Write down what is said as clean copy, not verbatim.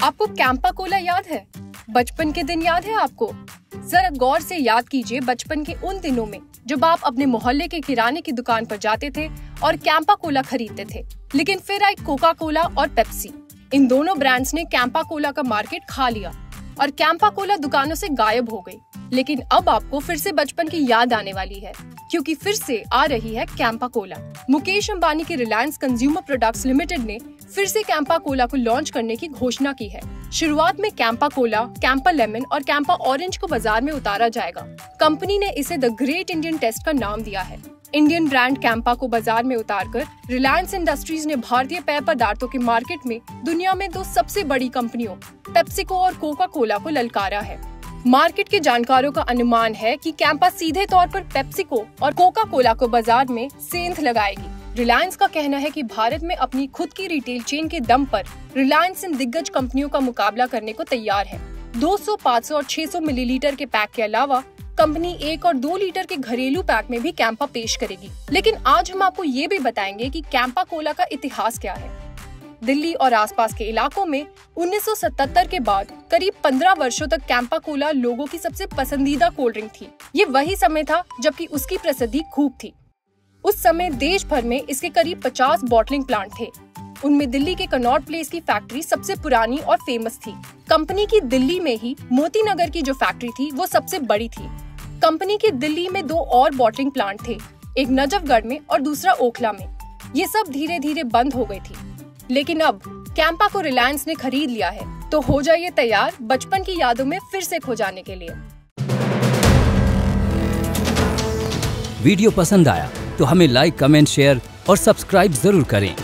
आपको कैंपा कोला याद है? बचपन के दिन याद है आपको? जरा गौर से याद कीजिए बचपन के उन दिनों में जब आप अपने मोहल्ले के किराने की दुकान पर जाते थे और कैंपा कोला खरीदते थे। लेकिन फिर आई कोका कोला और पेप्सी। इन दोनों ब्रांड्स ने कैंपा कोला का मार्केट खा लिया और कैंपा कोला दुकानों से गायब हो गई। लेकिन अब आपको फिर से बचपन की याद आने वाली है, क्योंकि फिर से आ रही है कैंपा कोला। मुकेश अंबानी की रिलायंस कंज्यूमर प्रोडक्ट्स लिमिटेड ने फिर से कैंपा कोला को लॉन्च करने की घोषणा की है। शुरुआत में कैंपा कोला, कैंपा लेमन और कैंपा ऑरेंज को बाजार में उतारा जाएगा। कंपनी ने इसे द ग्रेट इंडियन टेस्ट का नाम दिया है। इंडियन ब्रांड कैंपा को बाजार में उतारकर रिलायंस इंडस्ट्रीज ने भारतीय पेय पदार्थों के मार्केट में दुनिया में दो सबसे बड़ी कंपनियों पेप्सिको और कोका कोला को ललकारा है। मार्केट के जानकारों का अनुमान है कि कैंपा सीधे तौर पर पेप्सिको और कोका कोला को बाजार में सेंध लगाएगी। रिलायंस का कहना है कि भारत में अपनी खुद की रिटेल चेन के दम पर रिलायंस इन दिग्गज कंपनियों का मुकाबला करने को तैयार है। 200, 500 और 600 मिलीलीटर के पैक के अलावा कंपनी 1 और 2 लीटर के घरेलू पैक में भी कैंपा पेश करेगी। लेकिन आज हम आपको ये भी बताएंगे कि कैंपा कोला का इतिहास क्या है। दिल्ली और आसपास के इलाकों में 1977 के बाद करीब 15 वर्षों तक कैंपा कोला लोगों की सबसे पसंदीदा कोल्ड ड्रिंक थी। ये वही समय था जबकि उसकी प्रसिद्धि खूब थी। उस समय देश भर में इसके करीब 50 बॉटलिंग प्लांट थे। उनमें दिल्ली के कनॉट प्लेस की फैक्ट्री सबसे पुरानी और फेमस थी। कंपनी की दिल्ली में ही मोती नगर की जो फैक्ट्री थी वो सबसे बड़ी थी। कंपनी की दिल्ली में 2 और बॉटलिंग प्लांट थे, एक नजफगढ़ में और दूसरा ओखला में। ये सब धीरे धीरे बंद हो गई थी। लेकिन अब कैंपा को रिलायंस ने खरीद लिया है, तो हो जाइए तैयार बचपन की यादों में फिर से खो जाने के लिए। वीडियो पसंद आया तो हमें लाइक, कमेंट, शेयर और सब्सक्राइब जरूर करें।